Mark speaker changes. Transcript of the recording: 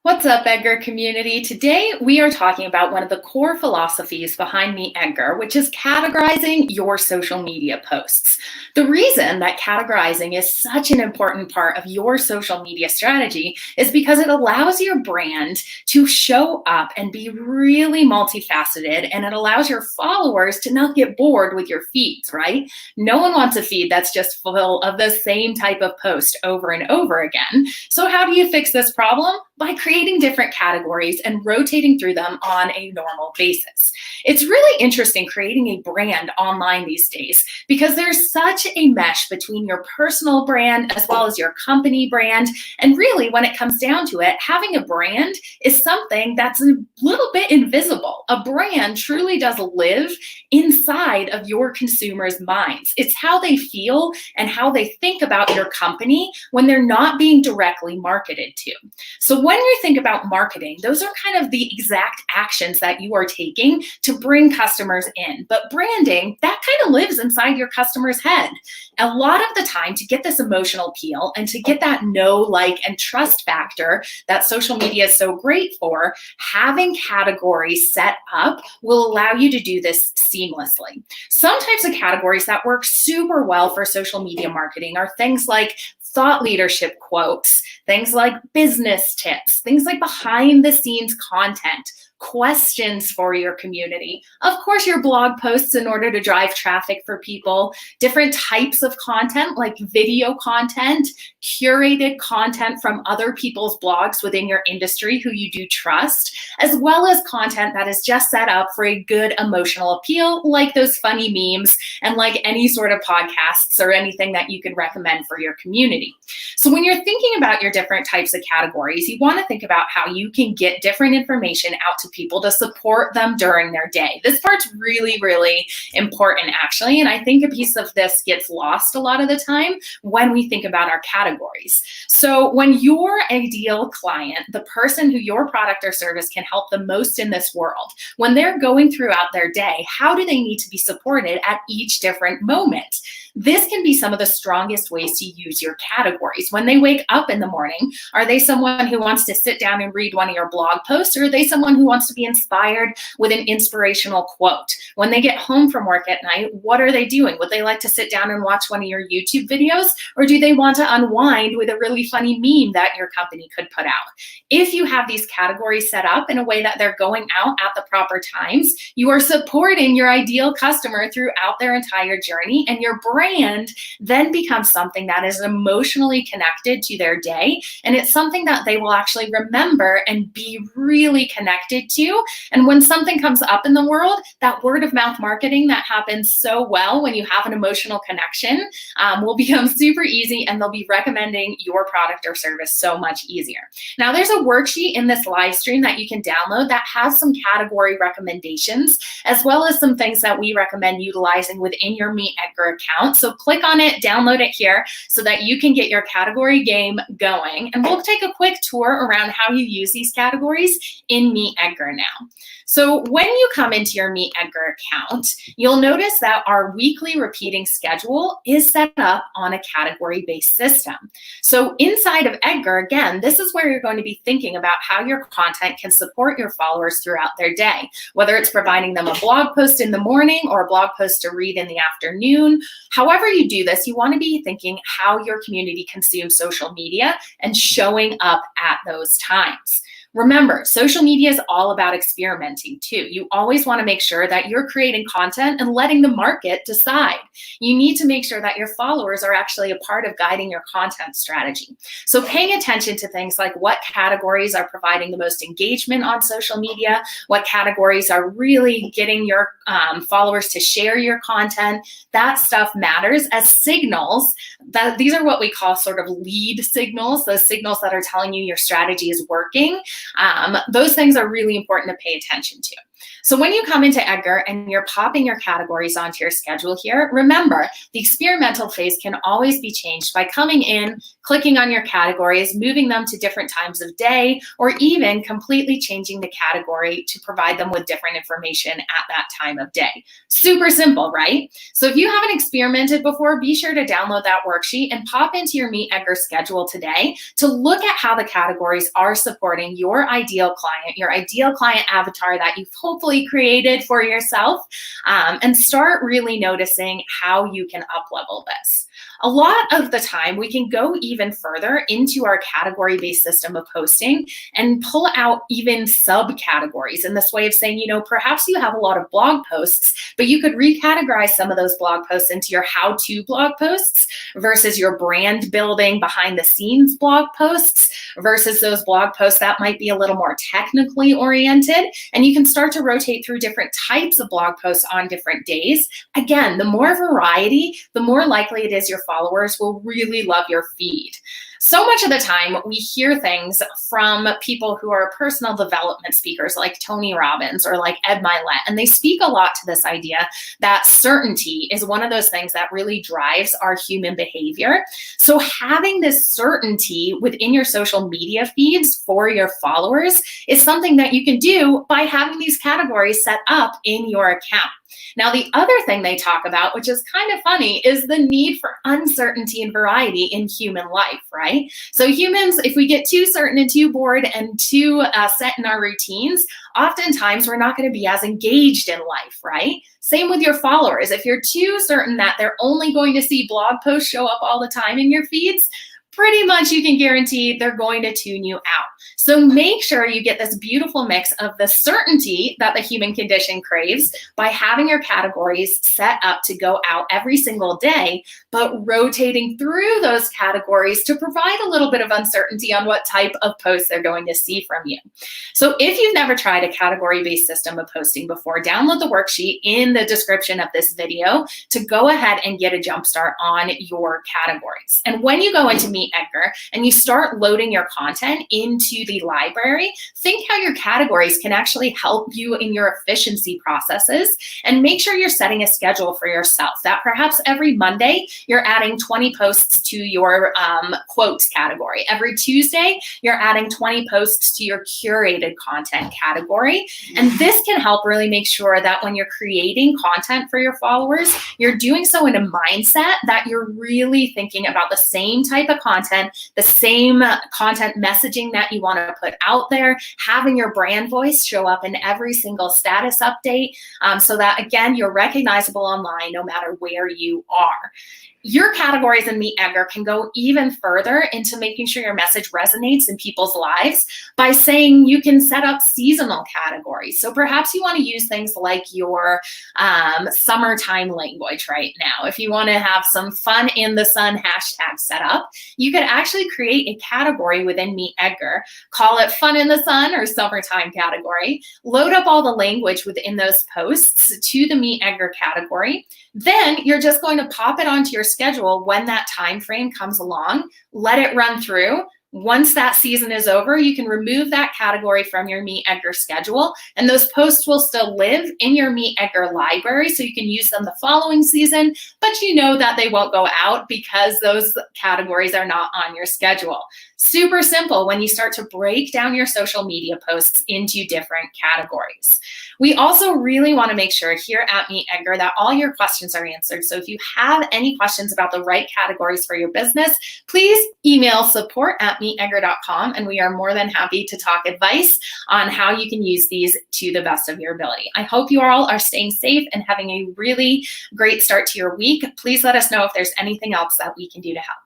Speaker 1: What's up, Edgar community? Today, we are talking about one of the core philosophies behind MeetEdgar, which is categorizing your social media posts. The reason that categorizing is such an important part of your social media strategy is because it allows your brand to show up and be really multifaceted, and it allows your followers to not get bored with your feeds, right? No one wants a feed that's just full of the same type of post over and over again. So how do you fix this problem? By creating different categories and rotating through them on a normal basis. It's really interesting creating a brand online these days because there's such a mesh between your personal brand as well as your company brand. And really, when it comes down to it, having a brand is something that's a little bit invisible. A brand truly does live inside of your consumers' minds. It's how they feel and how they think about your company when they're not being directly marketed to. So when you think about marketing, those are kind of the exact actions that you are taking to bring customers in. But branding, that kind of lives inside your customer's head. A lot of the time, to get this emotional appeal and to get that know, like, and trust factor that social media is so great for, having categories set up will allow you to do this seamlessly. Some types of categories that work super well for social media marketing are things like thought leadership quotes, things like business tips, things like behind the scenes content, questions for your community, of course, your blog posts in order to drive traffic for people, different types of content like video content, curated content from other people's blogs within your industry who you do trust, as well as content that is just set up for a good emotional appeal, like those funny memes and like any sort of podcasts or anything that you could recommend for your community. So when you're thinking about your different types of categories, you want to think about how you can get different information out to people to support them during their day. This part's really, really important, actually, and I think a piece of this gets lost a lot of the time when we think about our categories. So when your ideal client, the person who your product or service can help the most in this world, when they're going throughout their day, how do they need to be supported at each different moment? This can be some of the strongest ways to use your categories. When they wake up in the morning, are they someone who wants to sit down and read one of your blog posts, or are they someone who wants to be inspired with an inspirational quote? When they get home from work at night, what are they doing? Would they like to sit down and watch one of your YouTube videos, or do they want to unwind with a really funny meme that your company could put out? If you have these categories set up in a way that they're going out at the proper times, you are supporting your ideal customer throughout their entire journey, and your brand then becomes something that is emotionally connected to their day, and it's something that they will actually remember and be really connected to. And when something comes up in the world, that word of mouth marketing that happens so well when you have an emotional connection will become super easy, and they'll be recommending your product or service so much easier. Now, there's a worksheet in this live stream that you can download that has some category recommendations, as well as some things that we recommend utilizing within your MeetEdgar account. So click on it, download it here so that you can get your category game going. And we'll take a quick tour around how you use these categories in MeetEdgar now. So when you come into your MeetEdgar account, you'll notice that our weekly repeating schedule is set up on a category-based system. So inside of Edgar, again, this is where you're going to be thinking about how your content can support your followers throughout their day, whether it's providing them a blog post in the morning or a blog post to read in the afternoon. However you do this, you want to be thinking how your community consumes social media and showing up at those times. Remember, social media is all about experimenting too. You always want to make sure that you're creating content and letting the market decide. You need to make sure that your followers are actually a part of guiding your content strategy. So paying attention to things like what categories are providing the most engagement on social media, what categories are really getting your followers to share your content, that stuff matters as signals. These are what we call sort of lead signals, those signals that are telling you your strategy is working. Those things are really important to pay attention to. So when you come into Edgar and you're popping your categories onto your schedule here, remember the experimental phase can always be changed by coming in, clicking on your categories, moving them to different times of day, or even completely changing the category to provide them with different information at that time of day. Super simple, right? So if you haven't experimented before, be sure to download that worksheet and pop into your MeetEdgar schedule today to look at how the categories are supporting your ideal client avatar that you've hopefully created for yourself, and start really noticing how you can up-level this. A lot of the time, we can go even further into our category-based system of posting and pull out even subcategories in this way of saying, perhaps you have a lot of blog posts, but you could recategorize some of those blog posts into your how-to blog posts versus your brand building behind-the-scenes blog posts versus those blog posts that might be a little more technically oriented. And you can start to rotate through different types of blog posts on different days. Again, the more variety, the more likely it is your followers will really love your feed. So much of the time, we hear things from people who are personal development speakers like Tony Robbins or like Ed Milet, and they speak a lot to this idea that certainty is one of those things that really drives our human behavior. So having this certainty within your social media feeds for your followers is something that you can do by having these categories set up in your account. Now, the other thing they talk about, which is kind of funny, is the need for uncertainty and variety in human life, right? So humans, if we get too certain and too bored and too set in our routines, oftentimes we're not going to be as engaged in life, right? Same with your followers. If you're too certain that they're only going to see blog posts show up all the time in your feeds, pretty much you can guarantee they're going to tune you out. So make sure you get this beautiful mix of the certainty that the human condition craves by having your categories set up to go out every single day, but rotating through those categories to provide a little bit of uncertainty on what type of posts they're going to see from you. So if you've never tried a category-based system of posting before, download the worksheet in the description of this video to go ahead and get a jump start on your categories. And when you go into MeetEdgar and you start loading your content into the library, think how your categories can actually help you in your efficiency processes, and make sure you're setting a schedule for yourself that perhaps every Monday you're adding 20 posts to your quotes category. Every Tuesday, you're adding 20 posts to your curated content category. And this can help really make sure that when you're creating content for your followers, you're doing so in a mindset that you're really thinking about the same type of content, the same content messaging that you want to put out there, having your brand voice show up in every single status update, so that, again, you're recognizable online no matter where you are. Your categories in MeetEdgar can go even further into making sure your message resonates in people's lives by saying you can set up seasonal categories. So perhaps you want to use things like your summertime language right now. If you want to have some fun in the sun hashtag set up, you could actually create a category within MeetEdgar, call it fun in the sun or summertime category, load up all the language within those posts to the MeetEdgar category. Then you're just going to pop it onto your schedule when that time frame comes along, let it run through. Once that season is over, you can remove that category from your MeetEdgar schedule, and those posts will still live in your MeetEdgar library, so you can use them the following season, but you know that they won't go out because those categories are not on your schedule. Super simple when you start to break down your social media posts into different categories. We also really want to make sure here at MeetEdgar that all your questions are answered. So if you have any questions about the right categories for your business, please email support@meetedgar.com, and we are more than happy to talk advice on how you can use these to the best of your ability. I hope you all are staying safe and having a really great start to your week. Please let us know if there's anything else that we can do to help.